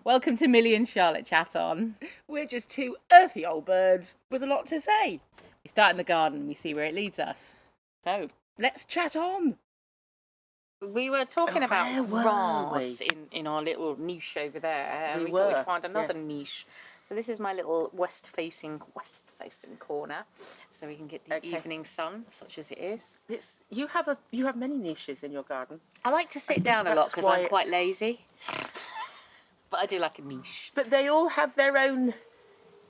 Welcome to Millie and Charlotte Chat On. We're just two earthy old birds with a lot to say. We start in the garden and we see where it leads us. So, let's chat on. We were talking about grass in our little niche over there, and we thought we'd find another niche. So this is my little west-facing corner, so we can get the evening sun, such as it is. You have many niches in your garden. I like to sit down a lot because I'm quite lazy. But I do like a niche. But they all have their own,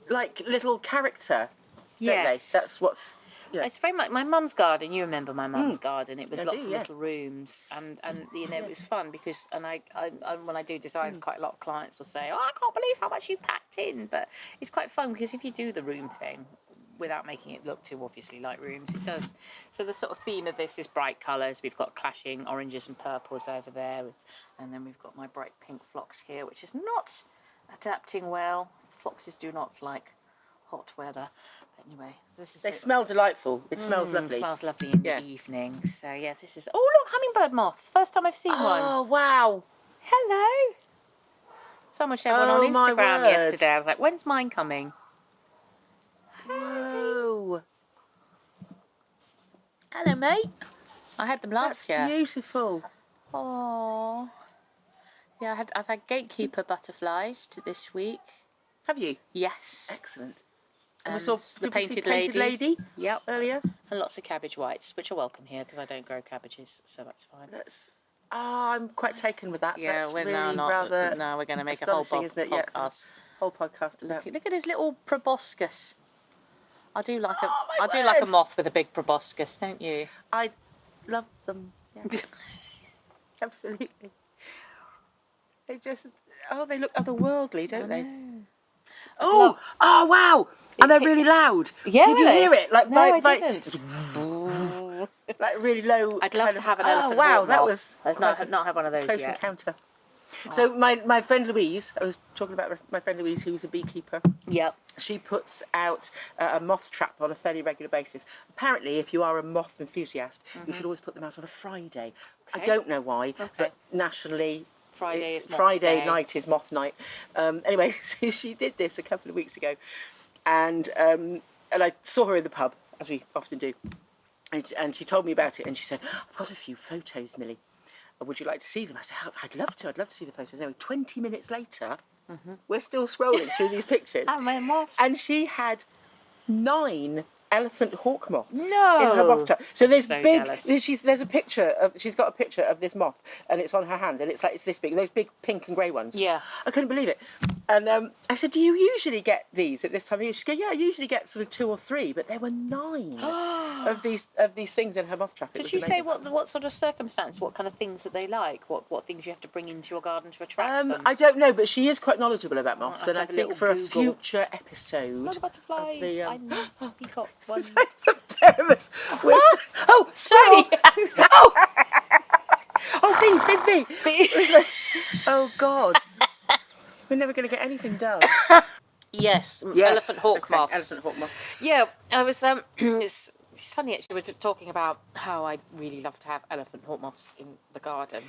like, little character, don't they? That's what's... Yeah. It's very much my mum's garden. You remember my mum's garden? It was lots of little rooms, and you know it was fun because I when I do designs, quite a lot of clients will say, "Oh, I can't believe how much you packed in." But it's quite fun because if you do the room thing without making it look too obviously like rooms, it does. So the sort of theme of this is bright colours. We've got clashing oranges and purples over there, and then we've got my bright pink phlox here, which is not adapting well. Phloxes do not like hot weather. But anyway, they smell delightful. It smells lovely. It smells lovely in the evening. So yeah, this is... Oh, look, hummingbird moth. First time I've seen one. Oh, wow. Hello. Someone shared one on Instagram yesterday. I was like, when's mine coming? Whoa. Hello, mate. I had them last year. Beautiful. Oh. Yeah, I've had gatekeeper butterflies this week. Have you? Yes. Excellent. And we saw the painted lady. Yep. Earlier. And lots of cabbage whites, which are welcome here because I don't grow cabbages, so that's fine. I'm quite taken with that. Yeah, that's we're really rather. No, we're going to make a whole podcast. Podcast. Whole podcast. Look at his little proboscis. I do like a moth with a big proboscis, don't you? I love them. Yes. Absolutely. They look otherworldly, don't they? Oh, wow! And they're really loud. Yeah. Did you hear it? Like, no, I didn't. Like really low. I'd love to have an elephant. Oh, wow, that was... I've not had one of those close yet. encounter. Wow. So my friend Louise, I was talking about my friend Louise, who's a beekeeper. Yep. She puts out a moth trap on a fairly regular basis. Apparently, if you are a moth enthusiast, you should always put them out on a Friday. Okay. I don't know why, but nationally... Friday night is moth night. Anyway, so she did this a couple of weeks ago, and I saw her in the pub, as we often do, and she told me about it, and she said, "I've got a few photos, Millie. Would you like to see them?" I said, "I'd love to see the photos." Anyway, 20 minutes later, we're still scrolling through these pictures, and she had 9 elephant hawk moths in her moth trap. So there's there's a picture of, she's got a picture of this moth, and it's on her hand, and it's this big, those big pink and grey ones. Yeah. I couldn't believe it. And I said, "Do you usually get these at this time of year?" She goes, "Yeah, I usually get sort of 2 or 3, but there were 9 of these things in her moth trap." Did you say what sort of circumstance, what kind of things that they like, what things you have to bring into your garden to attract them? I don't know, but she is quite knowleable about moths, and I think for Google. A future episode, not a butterfly. Of the, I know peacock one. The pair of us. Oh, Scratty! Oh, bee. Oh God. We're never going to get anything done. Yes. Elephant hawk moths. Elephant hawk moths. Yeah, I was. It's funny actually. We're talking about how I really love to have elephant hawk moths in the garden,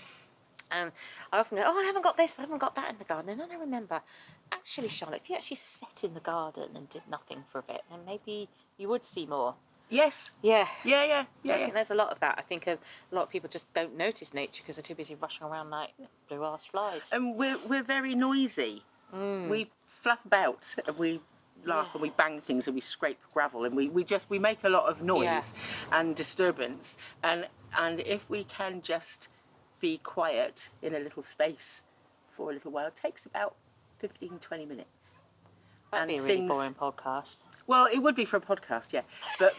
and I often go, "Oh, I haven't got this. I haven't got that in the garden." And then I remember, actually, Charlotte, if you actually sat in the garden and did nothing for a bit, then maybe you would see more. Yes. Yeah. Yeah. I think there's a lot of that. I think a lot of people just don't notice nature because they're too busy rushing around like blue-ass flies. And we're very noisy. We fluff about, and we laugh and we bang things and we scrape gravel, and we make a lot of noise and disturbance. And if we can just be quiet in a little space for a little while, it takes about 15-20 minutes. That'd be a really boring podcast. Well, it would be for a podcast, yeah. But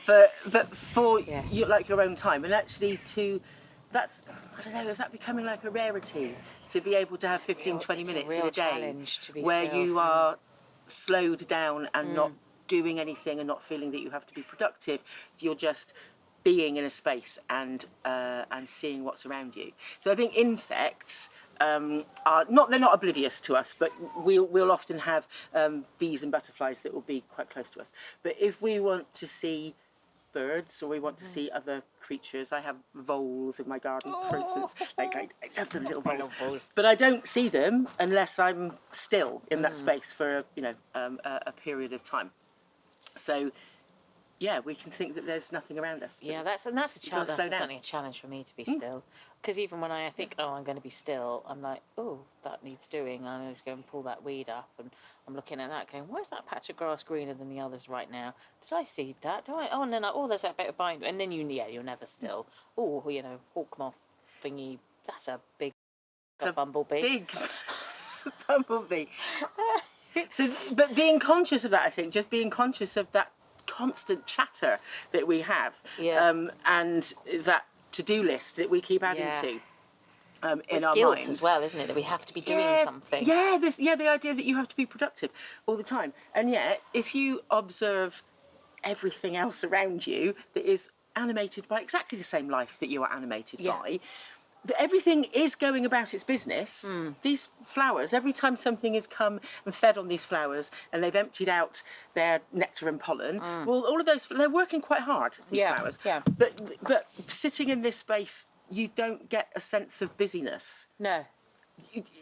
for your own time, and actually I don't know, is that becoming like a rarity to be able to have 15-20 minutes in a day where you are slowed down and not doing anything and not feeling that you have to be productive. You're just being in a space and seeing what's around you. So I think insects they're not oblivious to us, but we'll often have bees and butterflies that will be quite close to us. But if we want to see birds, or we want to see other creatures. I have voles in my garden, for instance. Like I love them little voles. But I don't see them unless I'm still in that space for a period of time. So yeah, we can think that there's nothing around us. Yeah, that's a challenge. That's certainly a challenge for me to be still. Because even when I think, I'm going to be still, I'm like, that needs doing. I'm just going to pull that weed up, and I'm looking at that, going, why is that patch of grass greener than the others right now? Did I seed that? Do I? Oh, and then there's that bit of bind, and then you're never still. Hawk moth thingy. That's a big bumblebee. Big bumblebee. So, but being conscious of that, I think, just being conscious of that constant chatter that we have, and that to-do list that we keep adding to in our guilt minds as well, isn't it? That we have to be doing something. Yeah, the idea that you have to be productive all the time, and yet if you observe everything else around you that is animated by exactly the same life that you are animated by. Everything is going about its business. These flowers, every time something has come and fed on these flowers and they've emptied out their nectar and pollen, well, all of those, they're working quite hard, these flowers. Yeah. But sitting in this space, you don't get a sense of busyness. No.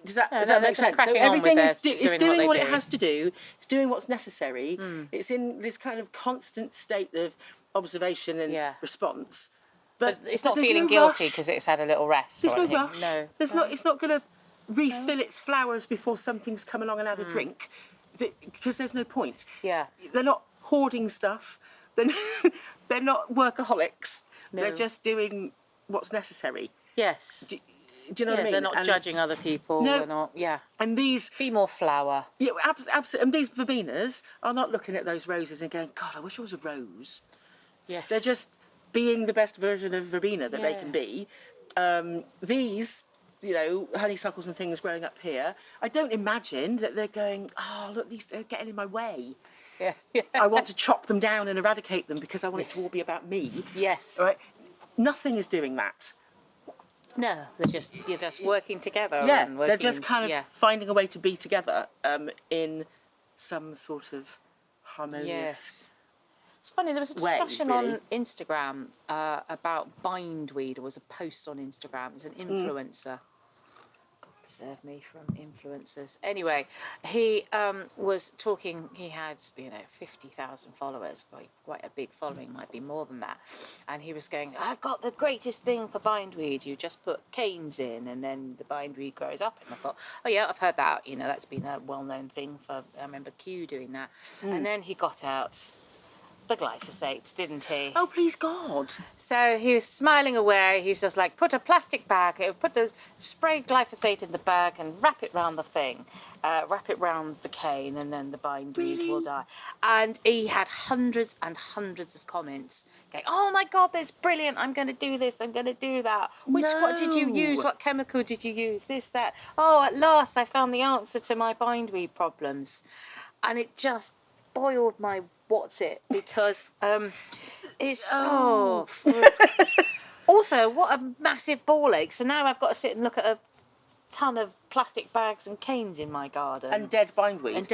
Does that make sense? So everything is doing what it has to do. It's doing what's necessary. It's in this kind of constant state of observation and response. But it's not feeling guilty because it's had a little rest. There's no rush. No. It's not going to refill its flowers before something's come along and had a drink, because there's no point. Yeah. They're not hoarding stuff. They're not workaholics. No. They're just doing what's necessary. Yes. Do you know what I mean? They're not judging other people. No. They're not. Yeah. And these be more flower. Yeah, absolutely. And these verbenas are not looking at those roses and going, God, I wish I was a rose. Yes. They're just being the best version of verbena that they can be. These, honeysuckles and things growing up here, I don't imagine that they're going, oh, look, they're getting in my way. Yeah. I want to chop them down and eradicate them because I want it to all be about me. Yes. Right? Nothing is doing that. No, you're just working together. Yeah, and they're just kind of finding a way to be together in some sort of harmonious. Yes. It's funny, there was a discussion on Instagram about Bindweed. There was a post on Instagram. It was an influencer. God preserve me from influencers. Anyway, he was talking, he had, 50,000 followers, quite a big following, might be more than that. And he was going, I've got the greatest thing for bindweed. You just put canes in and then the bindweed grows up. And I thought, oh yeah, I've heard that. That's been a well-known thing I remember Q doing that. And then he got out the glyphosate, didn't he? Oh, please God. So he was smiling away. He's just like, put a plastic bag, spray glyphosate in the bag and wrap it round the thing. Wrap it round the cane and then the bindweed will die. And he had hundreds and hundreds of comments going, oh my God, that's brilliant. I'm going to do this. I'm going to do that. What did you use? What chemical did you use? This, that. Oh, at last I found the answer to my bindweed problems. And it just boiled my because it's also what a massive ball ache. So now I've got to sit and look at a ton of plastic bags and canes in my garden and dead bindweed.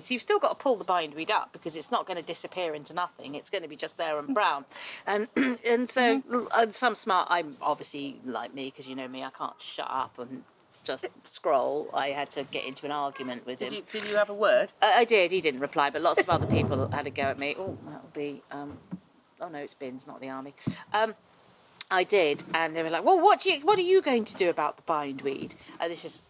So you've still got to pull the bindweed up because it's not going to disappear into nothing. It's going to be just there and brown. And so some smart, I'm obviously like me, because you know me, I can't shut up and just scroll. I had to get into an argument with him. Did you have a word? I did. He didn't reply, but lots of other people had a go at me. Oh, that'll be. Oh no, it's bins, not the army. I did, and they were like, "Well, what are you going to do about the bindweed?"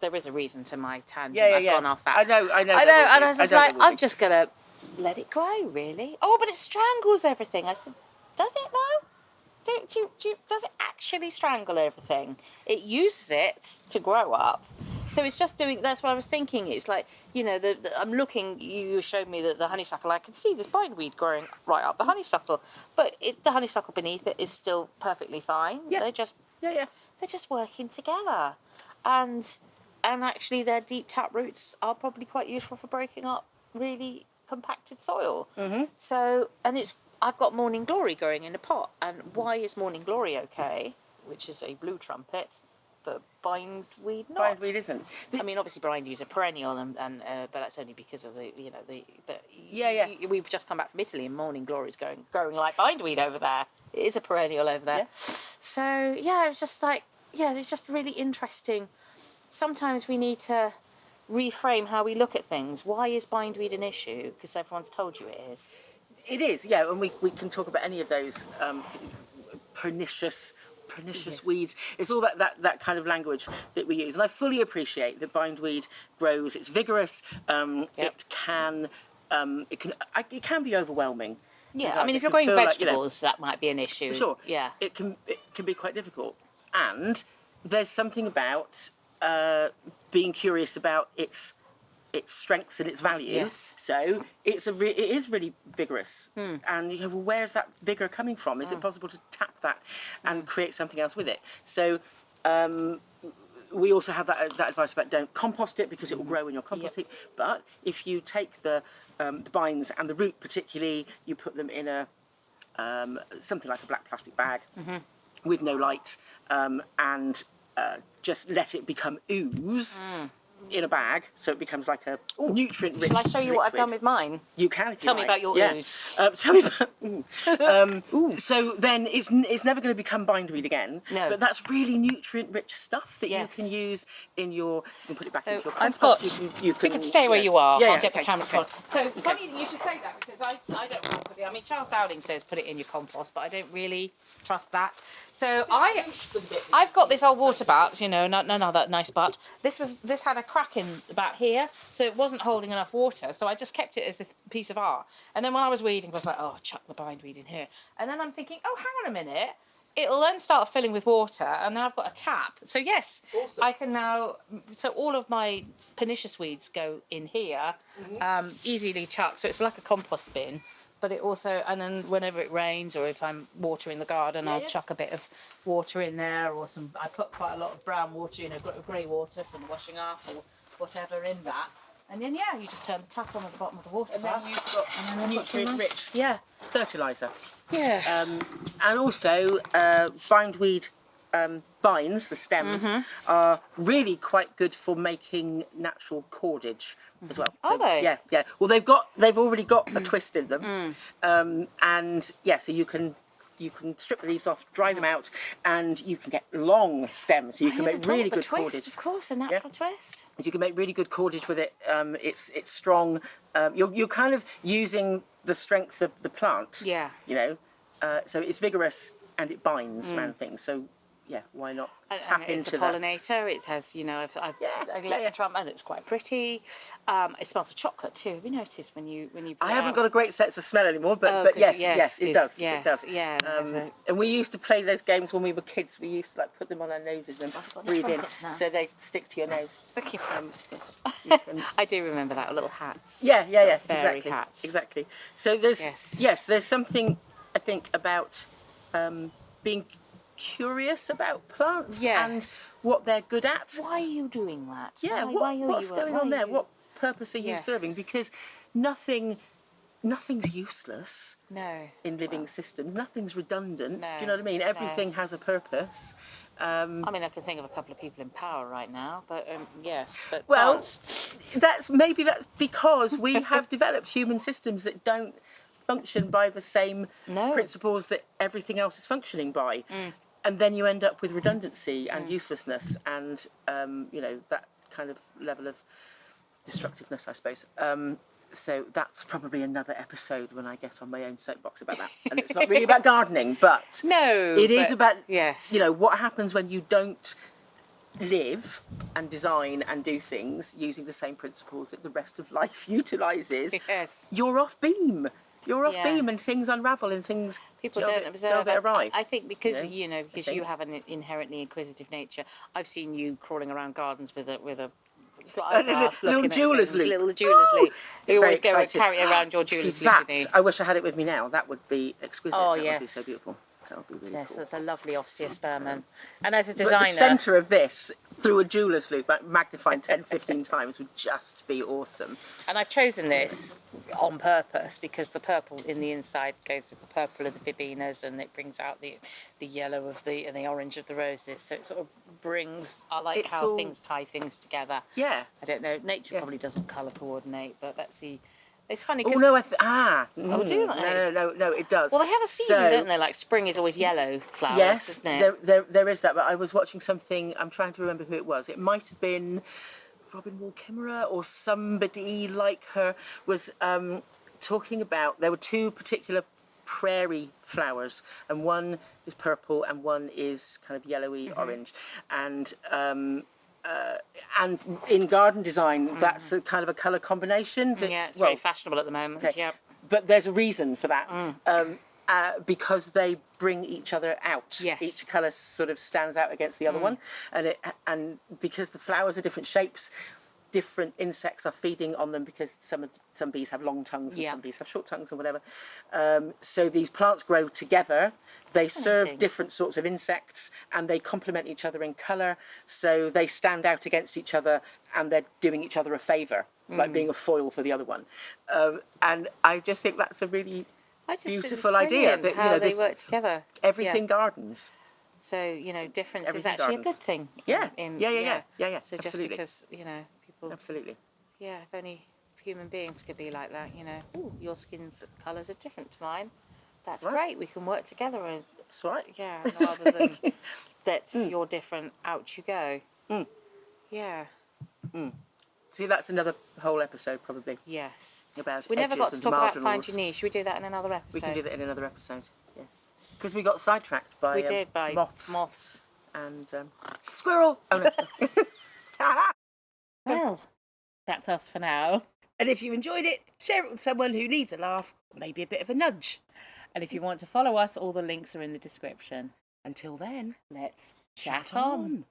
There is a reason to my tangent. I've gone off that. I know. And I was just like, I'm just gonna let it grow, really. Oh, but it strangles everything. I said, does it though? Does it actually strangle everything? It uses it to grow up. So it's just doing, that's what I was thinking. It's like, I'm looking, you showed me the honeysuckle. I can see this bindweed growing right up the honeysuckle. But the honeysuckle beneath it is still perfectly fine. Yeah. They're just working together. And actually their deep tap roots are probably quite useful for breaking up really compacted soil. Mm-hmm. So, I've got Morning Glory growing in a pot. And why is Morning Glory okay, which is a blue trumpet, but bindweed not. Bindweed isn't. I mean, obviously bindweed is a perennial, and but that's only because of the But we've just come back from Italy, and morning glory's growing like bindweed over there. It is a perennial over there. Yeah. So it's just like it's just really interesting. Sometimes we need to reframe how we look at things. Why is bindweed an issue? Because everyone's told you it is. It is, yeah, and we can talk about any of those pernicious weeds. It's all that kind of language that we use, and I fully appreciate that bindweed grows. It's vigorous. It can be overwhelming. Yeah, I mean, if you're growing vegetables, that might be an issue. For sure. Yeah, it can be quite difficult, and there's something about being curious about its strengths and its value. Yes. So it is really vigorous, and you go, well, where's that vigor coming from? Is it possible to tap that and create something else with it? So we also have that advice about don't compost it because it will grow in your compost heap. But if you take the vines and the root particularly, you put them in a something like a black plastic bag with no light, and just let it become ooze in a bag, so it becomes like a nutrient-rich. Shall I show you what I've done with mine? You can. If Tell you me like. about your ooze. Tell me about. So then it's never going to become bindweed again. No. But that's really nutrient-rich stuff that you can use in your. You can put it back into your I've compost. got. You can stay where you are. Yeah, I'll get the camera on. So Okay. funny that you should say that, because I don't put it. I mean, Charles Dowling says put it in your compost, but I don't really trust that. So I've got this old water butt, another nice butt. This had a crack in the back here, so it wasn't holding enough water. So I just kept it as this piece of art. And then when I was weeding, I was like, oh, chuck the bindweed in here. And then I'm thinking, oh, hang on a minute. It'll then start filling with water, and then I've got a tap. So yes, awesome. I can now. So all of my pernicious weeds go in here, easily chucked. So it's like a compost bin. But it also, and then whenever it rains or if I'm watering the garden, I'll chuck a bit of water in there, or I put quite a lot of brown water, grey water from the washing up or whatever in that. And then, you just turn the tap on at the bottom of the water. And then you've got nutrient-rich fertiliser. Yeah. And also, bindweed vines, the stems, are really quite good for making natural cordage as well. Are they? Yeah. Well, they've already got a twist in them, and so you can strip the leaves off, dry them out, and you can get long stems. So you can make really good cordage. Of course, a natural twist. You can make really good cordage with it. It's strong. You're kind of using the strength of the plant. Yeah. So it's vigorous and it binds around things. So why not tap into that? It's a pollinator. It has, I've electrum, and it's quite pretty. It smells of chocolate too. Have you noticed when you? I haven't got a great sense of smell anymore, but yes, it does. Yes, it does. Yeah. And we used to play those games when we were kids. We used to put them on our noses and breathe in, so they stick to your nose. Thank you. I do remember that, little hats. Yeah. Fairy hats. Exactly. So there's something I think about being curious about plants and what they're good at. Why are you doing that? Yeah, what's going on there? What purpose are you serving? Because nothing's useless in living systems. Nothing's redundant. Do you know what I mean? Everything has a purpose. I mean, I can think of a couple of people in power right now, but But that's because we have developed human systems that don't function by the same principles that everything else is functioning by. And then you end up with redundancy and uselessness and, that kind of level of destructiveness, I suppose. So that's probably another episode when I get on my own soapbox about that. And it's not really about gardening, but it is about, what happens when you don't live and design and do things using the same principles that the rest of life utilises. Yes. You're off beam. You're off beam, and things unravel, and things people don't observe. I think because because you have an inherently inquisitive nature. I've seen you crawling around gardens with a little jeweler's loop. Little jeweler's loop. You always carry it around your jeweler's loop. I wish I had it with me now. That would be exquisite. Oh, that would be so beautiful. That would be really Yes, cool. that's a lovely osteospermum. And as a designer... But the centre of this, through a jeweller's loupe, magnified 10, 15 times, would just be awesome. And I've chosen this on purpose because the purple in the inside goes with the purple of the verbenas, and it brings out the yellow of and the orange of the roses. So it sort of brings... I like how things tie things together. Yeah. I don't know. Nature probably doesn't colour coordinate, but let's see. It's funny Oh because... no, Oh, do they? No, it does. Well, they have a season, don't they? Like spring is always yellow flowers, yes, isn't it? there is that. But I was watching something. I'm trying to remember who it was. It might have been Robin Wall Kimmerer or somebody like her was talking about. There were two particular prairie flowers, and one is purple and one is kind of yellowy orange, and in garden design, that's a kind of a colour combination. It's very fashionable at the moment. Okay. Yeah. But there's a reason for that, because they bring each other out. Yes. Each colour sort of stands out against the other one, and because the flowers are different shapes, different insects are feeding on them because some bees have long tongues and some bees have short tongues or whatever. So these plants grow together. They serve different sorts of insects and they complement each other in colour. So they stand out against each other and they're doing each other a favour, like being a foil for the other one. And I just think that's a really beautiful idea. That, how they work together. Everything gardens. So, difference is Everything actually gardens. a good thing. Yeah. So absolutely. just because, people... Absolutely. Yeah, if only human beings could be like that, Ooh, your skin's colours are different to mine. That's great. We can work together. And, that's right. Yeah, rather than that's you're different, out you go. Yeah. See, that's another whole episode probably. Yes. About we never got to talk about marginals. Find Your Niche. Should we do that in another episode? We can do that in another episode, yes. Because we got sidetracked by, by moths. And squirrel! Oh no. Well, that's us for now. And if you enjoyed it, share it with someone who needs a laugh, or maybe a bit of a nudge. And if you want to follow us, all the links are in the description. Until then, let's chat on.